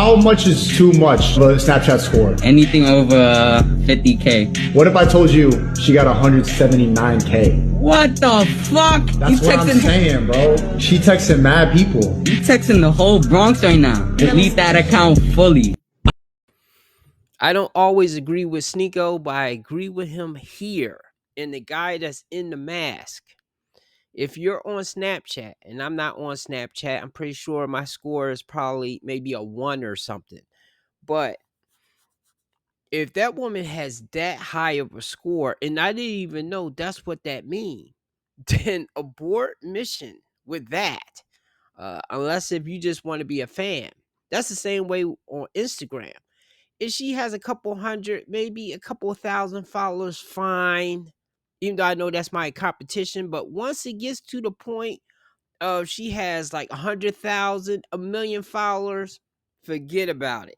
How much is too much of a Snapchat score? Anything over 50K. What if I told you she got 179K? What the fuck? That's what I'm saying, bro. She texting mad people. You texting the whole Bronx right now. Delete that account fully. I don't always agree with Sneeko, but I agree with him here. And the guy that's in the mask. If you're on Snapchat, and I'm not on Snapchat, I'm pretty sure my score is probably maybe a 1 or something. But if that woman has that high of a score, and I didn't even know that's what that means, then abort mission with that. Unless if you just want to be a fan. That's the same way on Instagram. If she has a couple hundred, maybe a couple thousand followers, fine. Even though I know that's my competition, but once it gets to the point of she has like 100,000, a million followers, forget about it.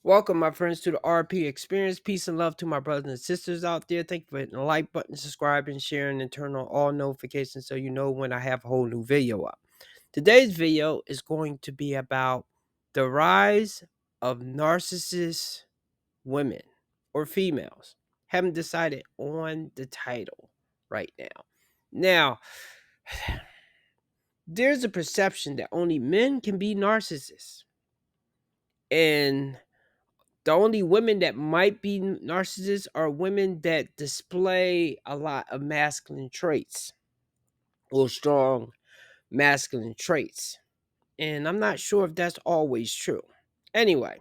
Welcome, my friends, to the RP Experience. Peace and love to my brothers and sisters out there. Thank you for hitting the like button, subscribing, sharing, and turn on all notifications so you know when I have a whole new video up. Today's video is going to be about the rise of narcissist women or females. Haven't decided on the title right now. Now, there's a perception that only men can be narcissists. And the only women that might be narcissists are women that display a lot of masculine traits or strong masculine traits. And I'm not sure if that's always true. Anyway.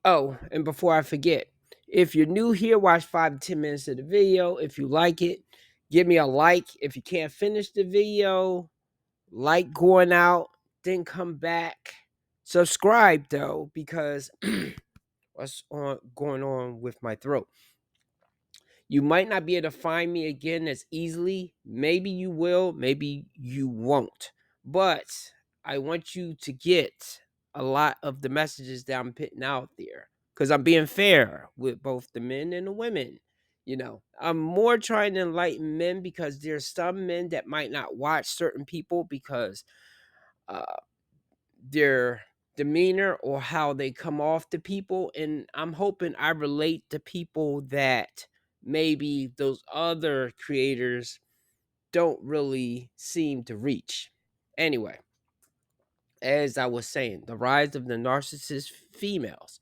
Oh, and before I forget, if you're new here, watch 5 to 10 minutes of the video. If you like it, give me a like. If you can't finish the video, like going out, then come back. Subscribe though, because what's going on with my throat. You might not be able to find me again as easily. Maybe you will, maybe you won't. But I want you to get a lot of the messages that I'm putting out there, because I'm being fair with both the men and the women. You know, I'm more trying to enlighten men, because there's some men that might not watch certain people because their demeanor or how they come off to people, and I'm hoping I relate to people that maybe those other creators don't really seem to reach. Anyway, as I was saying, the rise of the narcissist females.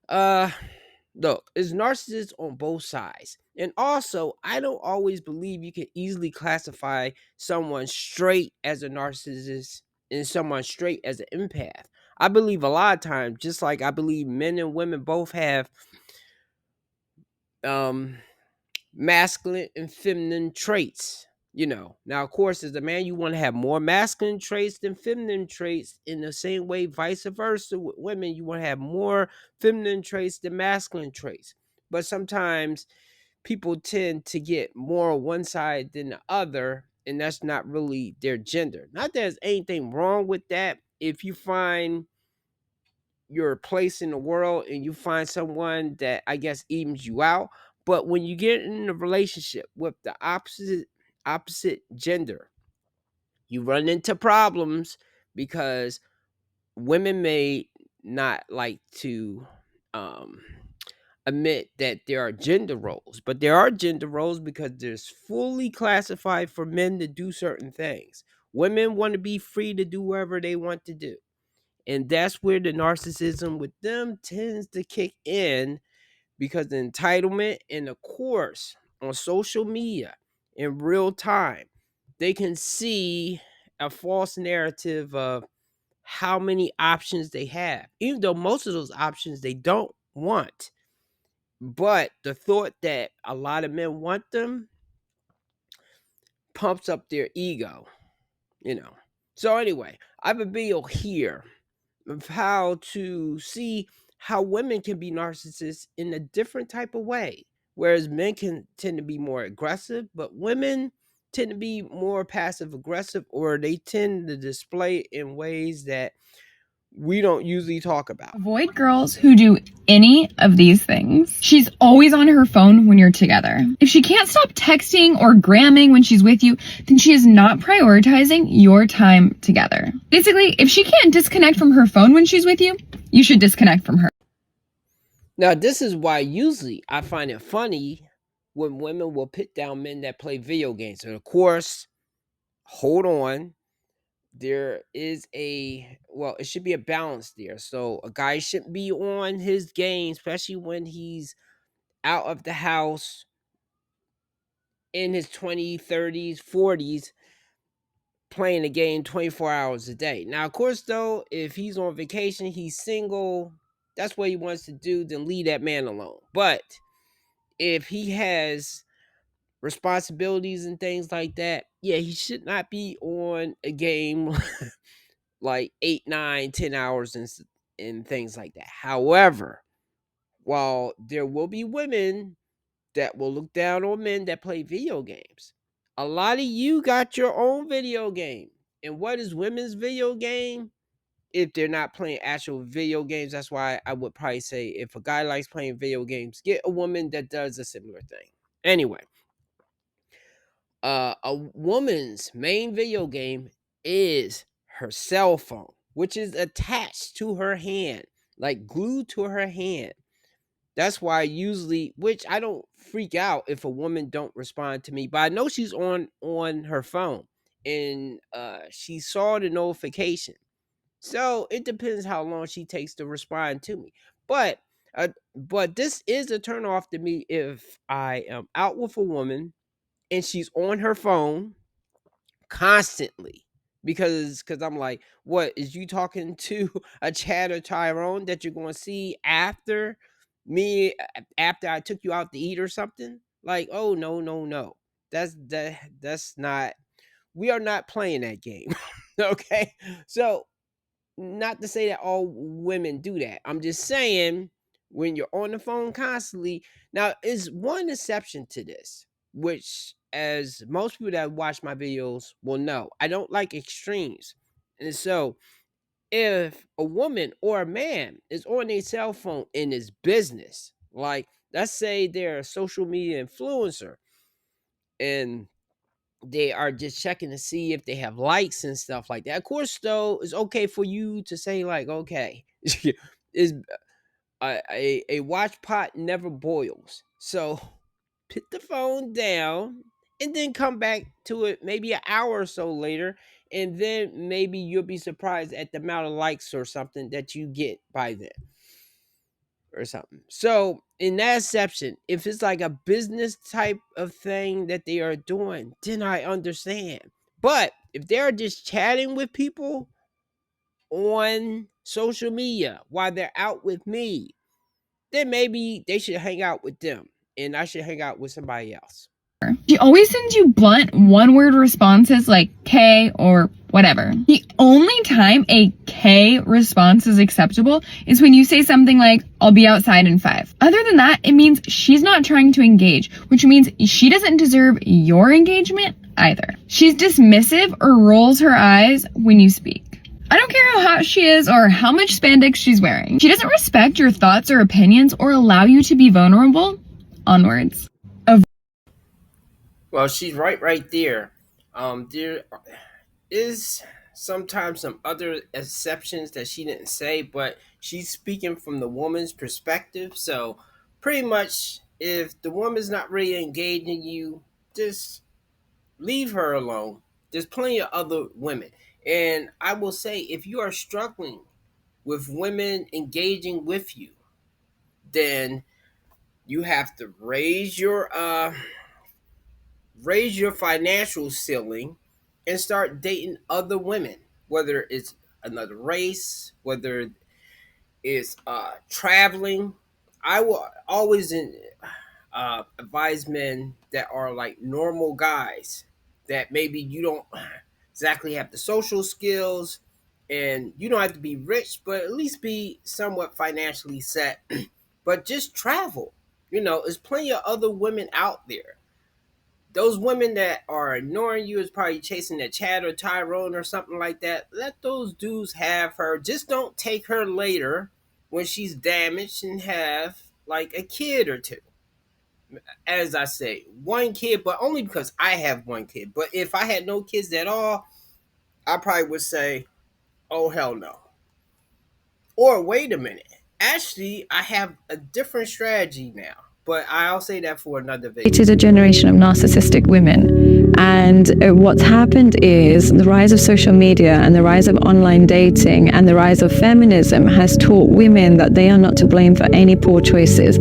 Look, it's narcissists on both sides. And also, I don't always believe you can easily classify someone straight as a narcissist and someone straight as an empath. I believe a lot of times, just like I believe men and women both have masculine and feminine traits. You know, now of course, as a man, you want to have more masculine traits than feminine traits. In the same way, vice versa with women, you want to have more feminine traits than masculine traits. But sometimes people tend to get more on one side than the other, and that's not really their gender. Not that there's anything wrong with that. If you find your place in the world and you find someone that I guess evens you out, but when you get in a relationship with the opposite gender, you run into problems, because women may not like to admit that there are gender roles, but there are gender roles because there's fully classified for men to do certain things. Women want to be free to do whatever they want to do. And that's where the narcissism with them tends to kick in, because the entitlement, and of course on social media in real time, they can see a false narrative of how many options they have, even though most of those options they don't want. But the thought that a lot of men want them pumps up their ego, you know. So anyway, I have a video here of how to see how women can be narcissists in a different type of way. Whereas men can tend to be more aggressive, but women tend to be more passive aggressive, or they tend to display in ways that we don't usually talk about. Avoid girls who do any of these things. She's always on her phone when you're together. If she can't stop texting or gramming when she's with you, then she is not prioritizing your time together. Basically, if she can't disconnect from her phone when she's with you, you should disconnect from her. Now, this is why usually I find it funny when women will put down men that play video games. And of course, hold on, there is it should be a balance there. So a guy shouldn't be on his game, especially when he's out of the house in his 20s, 30s, 40s, playing the game 24 hours a day. Now, of course, though, if he's on vacation, he's single, that's what he wants to do, then leave that man alone. But if he has responsibilities and things like that, yeah, he should not be on a game like 8, 9, 10 hours and things like that. However, while there will be women that will look down on men that play video games, a lot of you got your own video game. And what is women's video game? If they're not playing actual video games, that's why I would probably say if a guy likes playing video games, get a woman that does a similar thing. Anyway, a woman's main video game is her cell phone, which is attached to her hand, like glued to her hand. That's why usually, which I don't freak out if a woman don't respond to me, but I know she's on her phone, and she saw the notification. So it depends how long she takes to respond to me. But but this is a turn off to me if I am out with a woman and she's on her phone constantly, because I'm like, what is you talking to a Chad or Tyrone that you're going to see after me, after I took you out to eat or something? Like, oh no, no, no. That's not, we are not playing that game. Okay? So, not to say that all women do that. I'm just saying, when you're on the phone constantly, now is one exception to this, which, as most people that watch my videos will know, I don't like extremes. And so if a woman or a man is on a cell phone in his business, like let's say they're a social media influencer and they are just checking to see if they have likes and stuff like that. Of course, though, it's okay for you to say like, okay, is a watch pot never boils. So put the phone down and then come back to it maybe an hour or so later, and then maybe you'll be surprised at the amount of likes or something that you get by then or something. So in that exception, if it's like a business type of thing that they are doing, then I understand. But if they're just chatting with people on social media while they're out with me, then maybe they should hang out with them and I should hang out with somebody else. She always sends you blunt one-word responses like K or whatever. The only time a K response is acceptable is when you say something like, I'll be outside in 5. Other than that, it means she's not trying to engage, which means she doesn't deserve your engagement either. She's dismissive or rolls her eyes when you speak. I don't care how hot she is or how much spandex she's wearing. She doesn't respect your thoughts or opinions or allow you to be vulnerable. Onwards. Well, she's right there. There is sometimes some other exceptions that she didn't say, but she's speaking from the woman's perspective. So pretty much, if the woman's not really engaging you, just leave her alone. There's plenty of other women. And I will say, if you are struggling with women engaging with you, then you have to raise your financial ceiling and start dating other women, whether it's another race, whether it's traveling. I will always advise men that are like normal guys, that maybe you don't exactly have the social skills, and you don't have to be rich, but at least be somewhat financially set. But just travel. There's plenty of other women out there. Those women that are ignoring you is probably chasing that Chad or Tyrone or something like that. Let those dudes have her. Just don't take her later when she's damaged and have like a kid or two. As I say, one kid, but only because I have one kid. But if I had no kids at all, I probably would say, oh, hell no. Or wait a minute. Actually, I have a different strategy now. But I'll say that for another video. It is a generation of narcissistic women. And what's happened is the rise of social media and the rise of online dating and the rise of feminism has taught women that they are not to blame for any poor choices.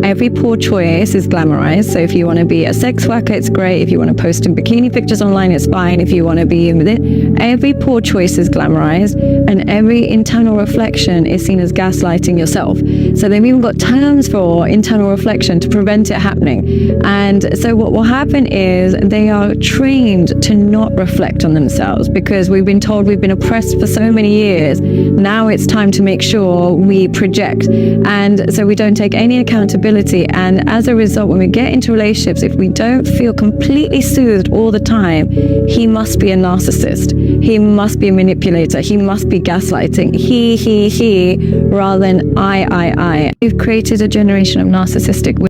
Every poor choice is glamorized. So if you want to be a sex worker, it's great. If you want to post in bikini pictures online, it's fine. If you want to be in it, every poor choice is glamorized, and every internal reflection is seen as gaslighting yourself. So they've even got terms for internal reflection to prevent it happening. And so what will happen is they are trained to not reflect on themselves because we've been told we've been oppressed for so many years. Now it's time to make sure we project. And so we don't take any accountability. And as a result, when we get into relationships, if we don't feel completely soothed all the time, he must be a narcissist. He must be a manipulator. He must be gaslighting. He, rather than I. We've created a generation of narcissistic women.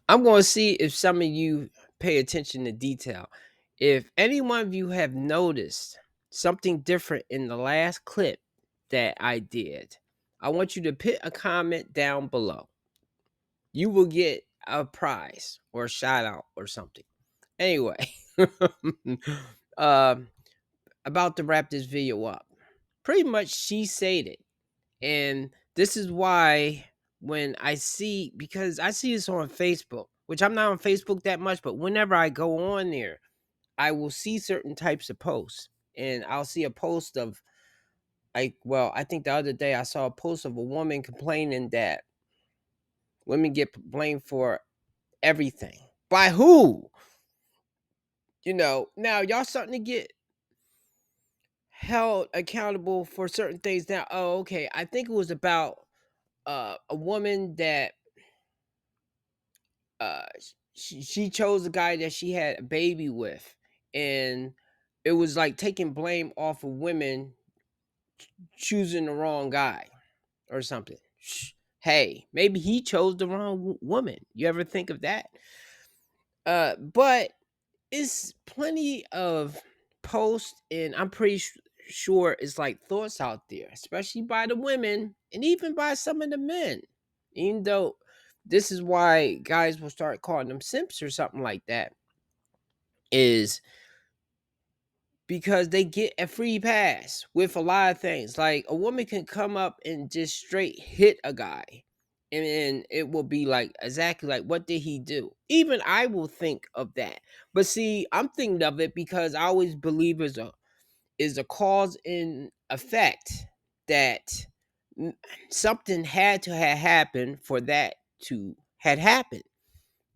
I'm going to see if some of you pay attention to detail. If any one of you have noticed something different in the last clip that I did, I want you to put a comment down below. You will get a prize or a shout out or something. Anyway, about to wrap this video up. Pretty much she said it. And this is why when because I see this on Facebook, which I'm not on Facebook that much, but whenever I go on there, I will see certain types of posts. And I'll see a post of I think the other day I saw a post of a woman complaining that women get blamed for everything. By who? Now y'all starting to get held accountable for certain things now. Oh, okay. I think it was about a woman that she chose a guy that she had a baby with, and it was like taking blame off of women choosing the wrong guy or something. Hey, maybe he chose the wrong woman. You ever think of that? But it's plenty of posts, and I'm pretty sure it's like thoughts out there, especially by the women and even by some of the men. Even though this is why guys will start calling them simps or something like that, is because they get a free pass with a lot of things. Like a woman can come up and just straight hit a guy, and then it will be like exactly like, what did he do? Even I will think of that. But see, I'm thinking of it because I always believe is a cause and effect, that something had to have happened for that to had happened.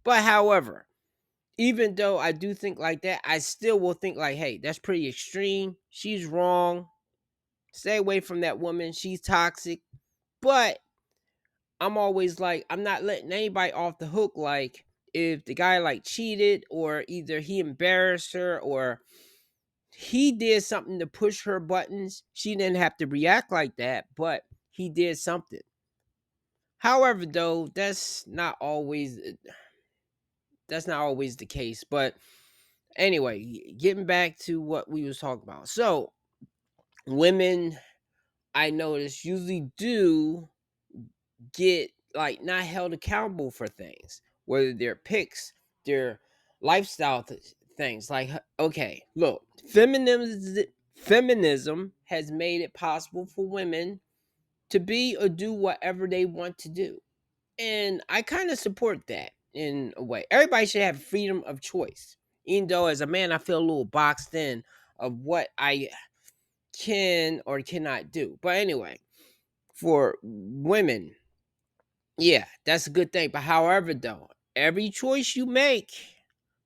But however, even though I do think like that, I still will think like, hey, that's pretty extreme. She's wrong. Stay away from that woman. She's toxic. But I'm always like, I'm not letting anybody off the hook. Like, if the guy like cheated, or either he embarrassed her, or he did something to push her buttons, she didn't have to react like that, but he did something. However, though, that's not always the case. But anyway, getting back to what we was talking about. So women, I notice, usually do get like not held accountable for things, whether they're pics, their lifestyle things. Like, okay, look, feminism has made it possible for women to be or do whatever they want to do. And I kind of support that in a way. Everybody should have freedom of choice. Even though as a man, I feel a little boxed in of what I can or cannot do. But anyway, for women, yeah, that's a good thing. But however, though, every choice you make,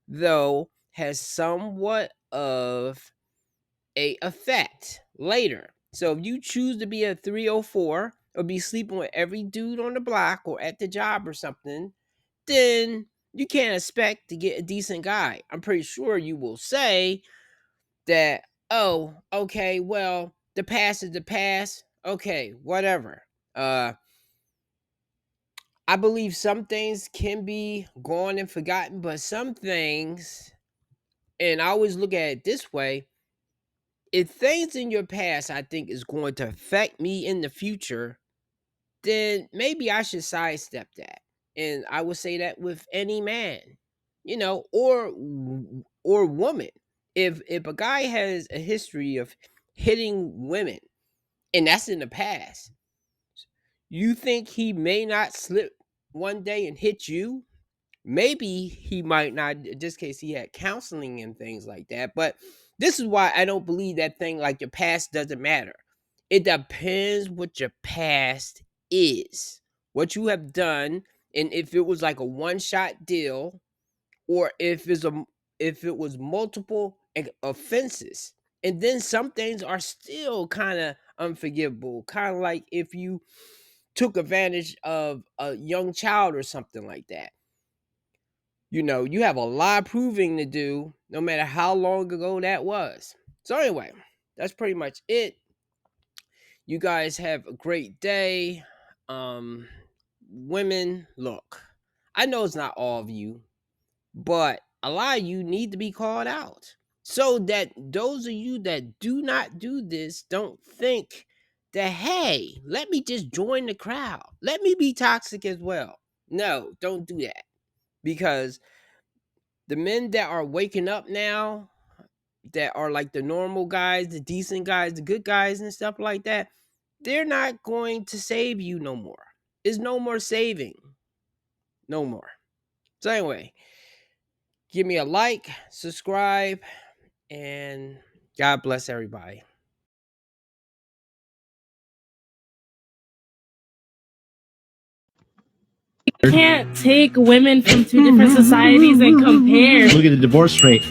though, has somewhat of a effect later. So if you choose to be a 304 or be sleeping with every dude on the block or at the job or something, then you can't expect to get a decent guy. I'm pretty sure you will say that, oh, okay, well, the past is the past. Okay, whatever. I believe some things can be gone and forgotten, but some things, and I always look at it this way, if things in your past I think is going to affect me in the future, then maybe I should sidestep that. And I would say that with any man, or woman. If a guy has a history of hitting women and that's in the past, you think he may not slip one day and hit you? Maybe he might not, in this case he had counseling and things like that. But this is why I don't believe that thing like your past doesn't matter. It depends what your past is, what you have done, and if it was like a one-shot deal, or if it was multiple offenses. And then some things are still kind of unforgivable, kind of like if you took advantage of a young child or something like that. You have a lot of proving to do, no matter how long ago that was. So anyway, that's pretty much it. You guys have a great day. Women, look, I know it's not all of you, but a lot of you need to be called out, so that those of you that do not do this don't think that, hey, let me just join the crowd. Let me be toxic as well. No, don't do that. Because the men that are waking up now, that are like the normal guys, the decent guys, the good guys and stuff like that, they're not going to save you no more. There's no more saving. No more. So anyway, give me a like, subscribe, and God bless everybody. You can't take women from two different societies and compare. Look at the divorce rate.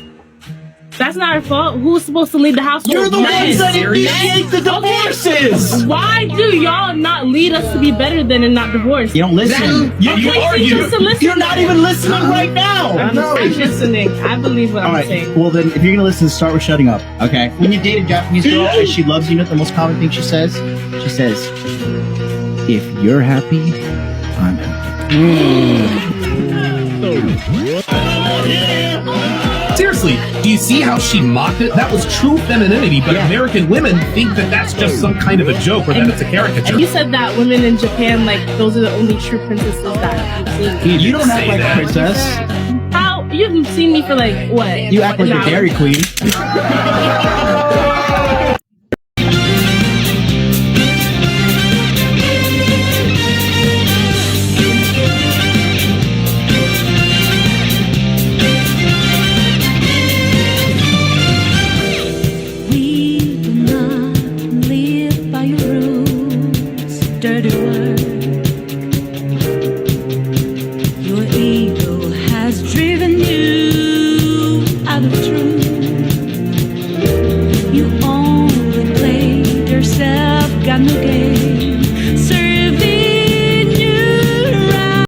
That's not our fault. Who's supposed to lead the household? You're the ones that initiate the divorces! Okay. Why do y'all not lead us to be better than and not divorce? You don't listen. You argue. You're not even listening right now. I'm listening. I believe what I'm saying. Well then, if you're gonna listen, start with shutting up, okay? When you date a Japanese girl and she loves you, know the most common thing she says? She says, if you're happy, I'm happy. Seriously, do you see how she mocked it? That was true femininity, but American women think that that's just some kind of a joke or that it's a caricature. And you said that women in Japan, like, those are the only true princesses that you've seen. You don't act like a princess. How? You've seen me for like, what? You act like a Dairy Queen. Dirty word. Your ego has driven you out of truth. You only played yourself, got no game.